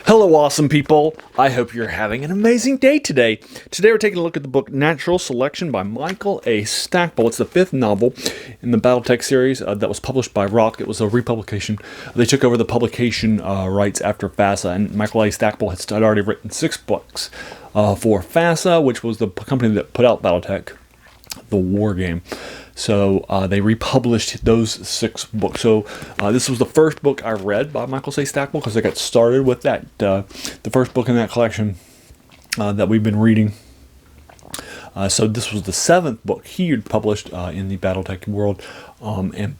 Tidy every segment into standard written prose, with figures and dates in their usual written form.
Hello, awesome people. I hope you're having an amazing day today. Today we're taking a look at the book Natural Selection by Michael A. Stackpole. It's the fifth novel in the BattleTech series that was published by Rock. It was a republication. They took over the publication rights after FASA, and Michael A. Stackpole had already written 6 books for FASA, which was the company that put out BattleTech, the war game. So they republished those 6 books. So this was the first book I read by Michael A. Stackpole because I got started with that. The first book in that collection that we've been reading. So this was the 7th book he had published in the BattleTech world,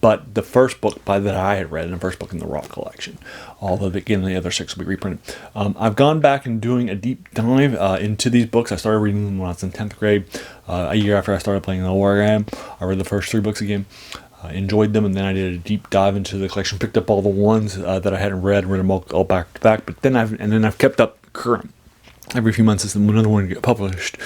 but the first book that I had read, and the first book in the Rock collection. Although again, the other 6 will be reprinted. I've gone back and doing a deep dive into these books. I started reading them when I was in 10th grade, a year after I started playing the war game. I read the first 3 books again. Enjoyed them, and then I did a deep dive into the collection. Picked up all the ones that I hadn't read them all back to back. But then I've kept up current. Every few months, another one get published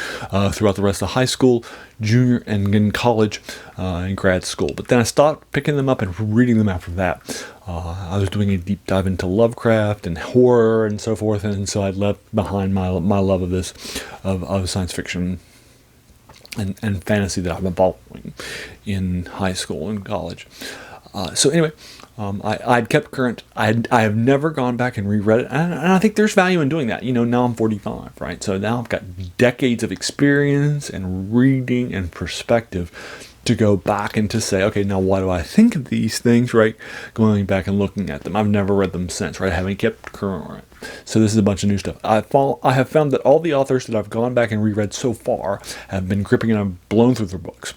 throughout the rest of high school, junior, and in college, and grad school. But then I stopped picking them up and reading them after that. I was doing a deep dive into Lovecraft and horror and so forth, and so I left behind my love of this, of science fiction and fantasy that I've been following in high school and college. So anyway, I'd kept current. I have never gone back and reread it, and I think there's value in doing that. You know, now I'm 45, right? So now I've got decades of experience and reading and perspective to go back and to say, okay, now why do I think of these things, right? Going back and looking at them. I've never read them since, right? I haven't kept current, right? So this is a bunch of new stuff. I have found that all the authors that I've gone back and reread so far have been gripping, and I've blown through their books,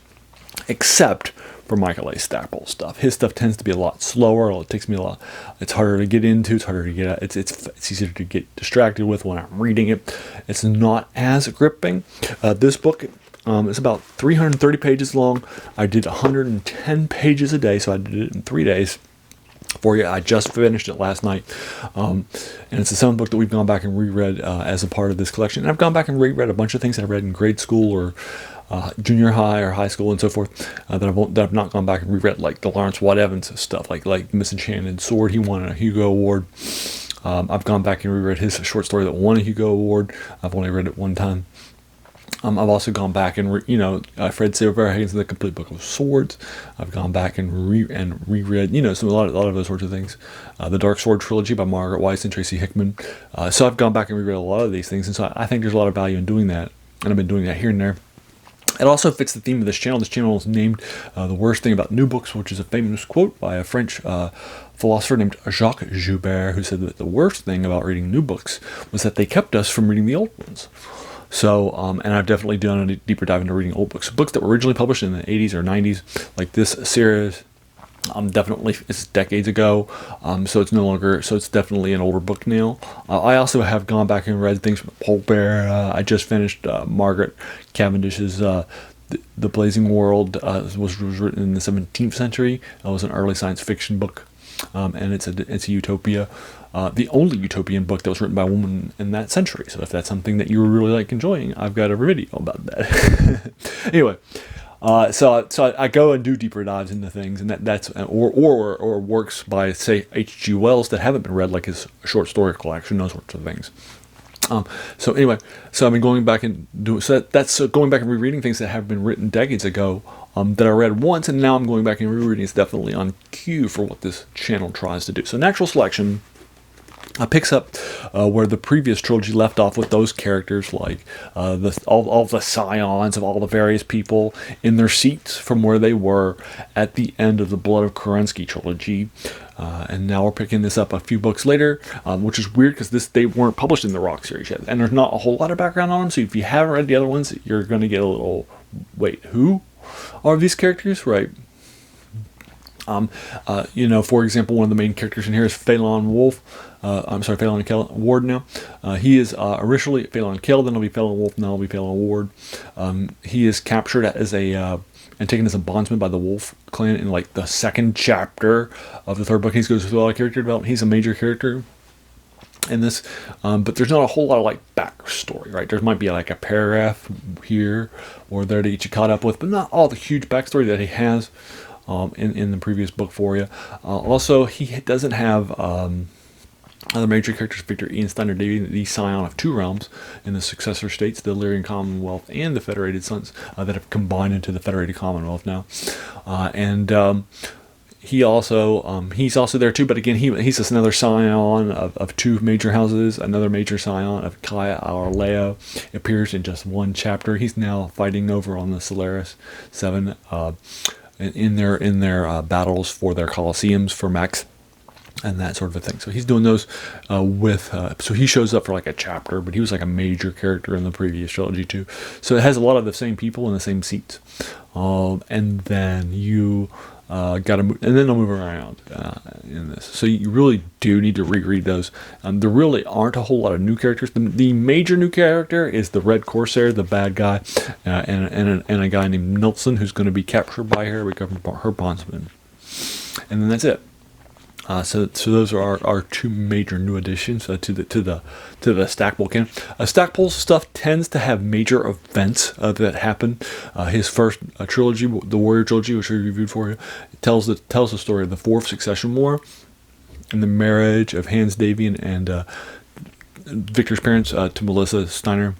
except for Michael A. Stackpole stuff. His stuff tends to be a lot slower. It takes me a lot. It's harder to get into. It's harder to get at. It's easier to get distracted with when I'm reading it. It's not as gripping. This book is about 330 pages long. I did 110 pages a day, so I did it in 3 days for you. I just finished it last night, and it's the 7th book that we've gone back and reread as a part of this collection. And I've gone back and reread a bunch of things that I read in grade school or junior high or high school and so forth that I've not gone back and reread, like the Lawrence Watt Evans stuff, like Misenchanted Sword. He won a Hugo Award. I've gone back and reread his short story that won a Hugo Award. I've only read it one time. I've also gone back and Fred Silverhagen's The Complete Book of Swords. I've gone back and reread a lot of those sorts of things. The Dark Sword trilogy by Margaret Weiss and Tracy Hickman. So I've gone back and reread a lot of these things, and so I think there's a lot of value in doing that, and I've been doing that here and there. It also fits the theme of this channel. This channel is named The Worst Thing About New Books, which is a famous quote by a French philosopher named Jacques Joubert, who said that the worst thing about reading new books was that they kept us from reading the old ones. So, and I've definitely done a deeper dive into reading old books. Books that were originally published in the 80s or 90s, like this series. It's decades ago, so it's no longer. So it's definitely an older book now. I also have gone back and read things from Paul Bear. I just finished Margaret Cavendish's The Blazing World. Was written in the 17th century. It was an early science fiction book, and it's a utopia. The only utopian book that was written by a woman in that century. So if that's something that you really like enjoying, I've got a video about that. Anyway. So I go and do deeper dives into things, and that's or works by, say, H.G. Wells that haven't been read, like his short story collection, those sorts of things. So anyway, so I've been going back and doing that's going back and rereading things that have been written decades ago that I read once, and now I'm going back and rereading. It's definitely on cue for what this channel tries to do. So Natural Selection picks up where the previous trilogy left off, with those characters like all the scions of all the various people in their seats from where they were at the end of the Blood of Kerensky trilogy. And now we're picking this up a few books later, which is weird because they weren't published in the Rock series yet, and there's not a whole lot of background on them. So if you haven't read the other ones, you're going to get a little, wait, who are these characters, right? For example, one of the main characters in here is Phelan Wolf. Phelan Ward now. He is originally Phelan Kell, then he'll be Phelan Wolf, now he'll be Phelan Ward. He is captured and taken as a bondsman by the Wolf clan in like the 2nd chapter of the 3rd book. He goes through a lot of character development. He's a major character in this, but there's not a whole lot of like backstory, right? There might be like a paragraph here or there to get you caught up with, but not all the huge backstory that he has in the previous book for you. Also, he doesn't have Other major characters Victor Ian Steiner Davy, the scion of two realms in the successor states, the Illyrian Commonwealth and the Federated Suns, that have combined into the Federated Commonwealth now. He's also there too, but again, he's just another scion of two major houses. Another major scion of Kaya Arleo appears in just one chapter. He's now fighting over on the Solaris 7 in their battles for their Colosseums for Max and that sort of a thing. So he's doing those so he shows up for like a chapter, but he was like a major character in the previous trilogy too. So it has a lot of the same people in the same seats. And then you got to move, and then they'll move around in this. So you really do need to reread those. There really aren't a whole lot of new characters. The major new character is the Red Corsair, the bad guy, and a guy named Nelson who's going to be captured by her, become her bondsman. And then that's it. So those are our two major new additions to the Stackpole canon. Stackpole's stuff tends to have major events that happen. His first trilogy, the Warrior Trilogy, which I reviewed for you, tells the story of the Fourth Succession War and the marriage of Hans Davian and Victor's parents to Melissa Steiner,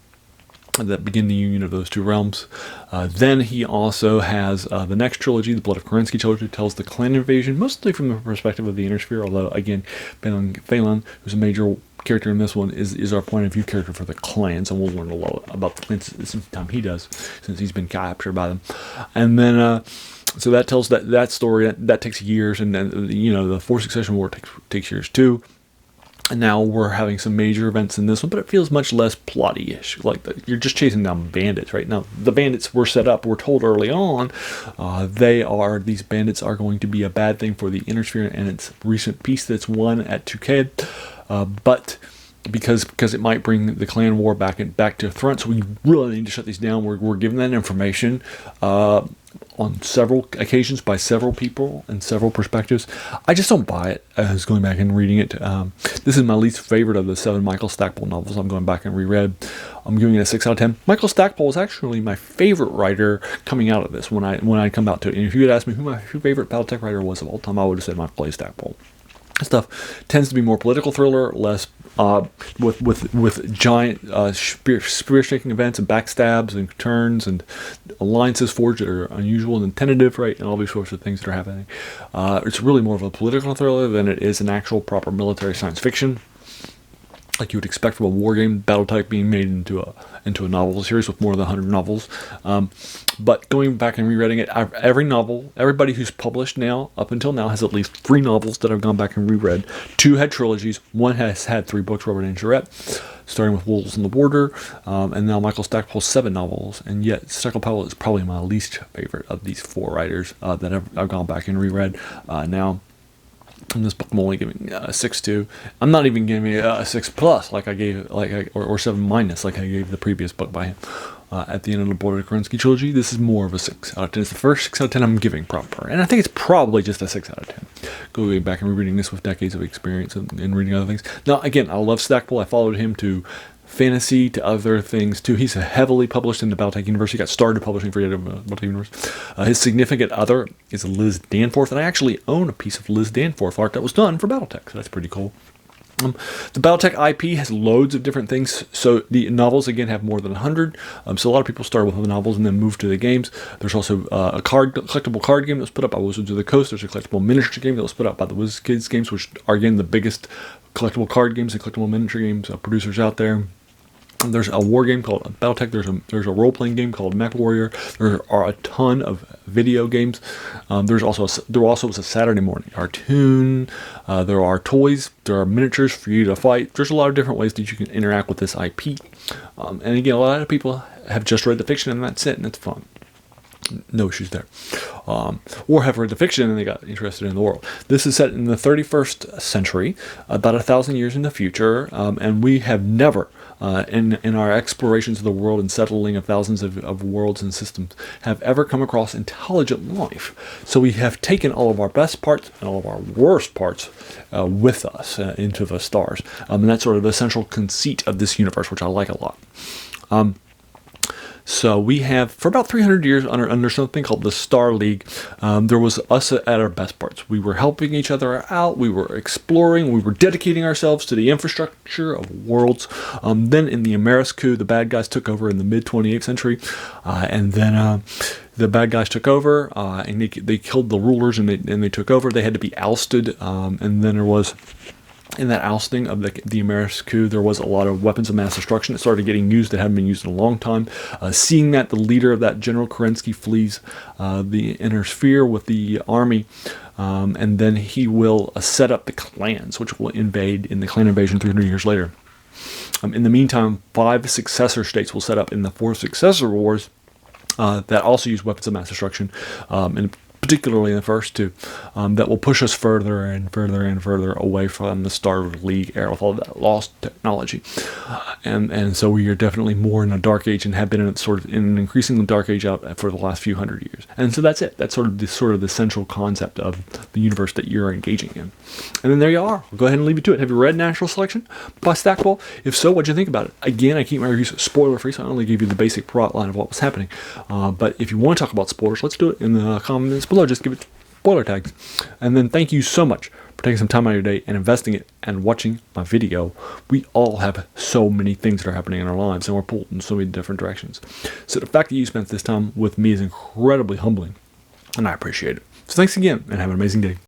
that begin the union of those two realms. Then he also has the next trilogy, the Blood of Kerensky trilogy, tells the clan invasion, mostly from the perspective of the Inner Sphere, although, again, Phelan, who's a major character in this one, is our point of view character for the clans, and we'll learn a lot about the clans the same time he does, since he's been captured by them. And then, so that tells that story, that takes years, and then, the Fourth Succession War takes years too. And now we're having some major events in this one, but it feels much less plotty-ish. Like you're just chasing down bandits, right? Now, the bandits were set up. We're told early on these bandits are going to be a bad thing for the Inner Sphere and its recent peace that's won at Tuked. But because it might bring the clan war back to front, so we really need to shut these down. We're given that information on several occasions by several people and several perspectives. I just don't buy it. I was going back and reading it. This is my least favorite of the 7 Michael Stackpole novels. I'm going back and reread. I'm giving it a 6 out of 10. Michael Stackpole is actually my favorite writer coming out of this when I come out to it. And if you had asked me who my favorite BattleTech writer was of all time, I would have said Michael A. Stackpole. Stuff tends to be more political thriller, less with giant spear-shaking events and backstabs and turns and alliances forged that are unusual and tentative, right, and all these sorts of things that are happening. It's really more of a political thriller than it is an actual proper military science fiction, like you would expect from a war game. BattleTech being made into a novel series with more than 100 novels. But going back and rereading it, everybody who's published now, up until now, has at least 3 novels that I've gone back and reread. 2 had trilogies. 1 has had 3 books, Robert and Charette, starting with Wolves on the Border, and now Michael Stackpole's 7 novels. And yet, Stackpole is probably my least favorite of these 4 writers that I've gone back and reread now. And this book I'm only giving a 6 to. I'm not even giving it a 6 plus like I gave, or 7 minus like I gave the previous book by him. At the end of the Blood of Kerensky trilogy, this is more of a 6 out of 10. It's the first 6 out of 10 I'm giving proper, and I think it's probably just a 6 out of 10. Going back and rereading this with decades of experience and reading other things. Now, again, I love Stackpole. I followed him to fantasy, to other things too. He's heavily published in the BattleTech universe. He got started publishing for the BattleTech universe. His significant other is Liz Danforth, and I actually own a piece of Liz Danforth art that was done for BattleTech, so that's pretty cool. The BattleTech IP has loads of different things. So the novels, again, have more than 100. So a lot of people start with the novels and then move to the games. There's also a collectible card game that was put up by Wizards of the Coast. There's a collectible miniature game that was put up by the WizKids games, which are, again, the biggest collectible card games and collectible miniature games producers out there. There's a war game called BattleTech. There's a role-playing game called Mech Warrior. There are a ton of video games. There also was a Saturday morning cartoon. There are toys. There are miniatures for you to fight. There's a lot of different ways that you can interact with this IP. And again, a lot of people have just read the fiction and that's it, and it's fun. No issues there. Or have read the fiction and they got interested in the world. This is set in the 31st century, about 1,000 years in the future, and we have never, in our explorations of the world and settling of thousands of worlds and systems, have ever come across intelligent life. So we have taken all of our best parts and all of our worst parts with us into the stars. And that's sort of the central conceit of this universe, which I like a lot. So we have, for about 300 years, under something called the Star League, there was us at our best parts. We were helping each other out. We were exploring. We were dedicating ourselves to the infrastructure of worlds. Then in the Ameris coup, the bad guys took over in the mid-28th century. And then the bad guys took over, and they killed the rulers, and they took over. They had to be ousted. And then there was... in that ousting of the Ameris coup, there was a lot of weapons of mass destruction that started getting used that hadn't been used in a long time. Seeing that, the leader of that, General Kerensky, flees the inner sphere with the army, and then he will set up the clans, which will invade in the clan invasion 300 years later. In the meantime, 5 successor states will set up in the 4 successor wars that also use weapons of mass destruction, and particularly in the first 2, that will push us further and further and further away from the Star League era with all that lost technology. And so we are definitely more in a dark age, and have been in an increasingly dark age out for the last few hundred years. And so that's it. That's sort of the central concept of the universe that you're engaging in. And then there you are. I'll go ahead and leave you to it. Have you read Natural Selection by Stackpole? If so, what'd you think about it? Again, I keep my reviews spoiler free, so I only give you the basic plot line of what was happening. But if you want to talk about spoilers, let's do it in the comments below. Just give it spoiler tags. And then thank you so much for taking some time out of your day and investing it and watching my video. We all have so many things that are happening in our lives, and we're pulled in so many different directions. So the fact that you spent this time with me is incredibly humbling, and I appreciate it. So thanks again, and have an amazing day.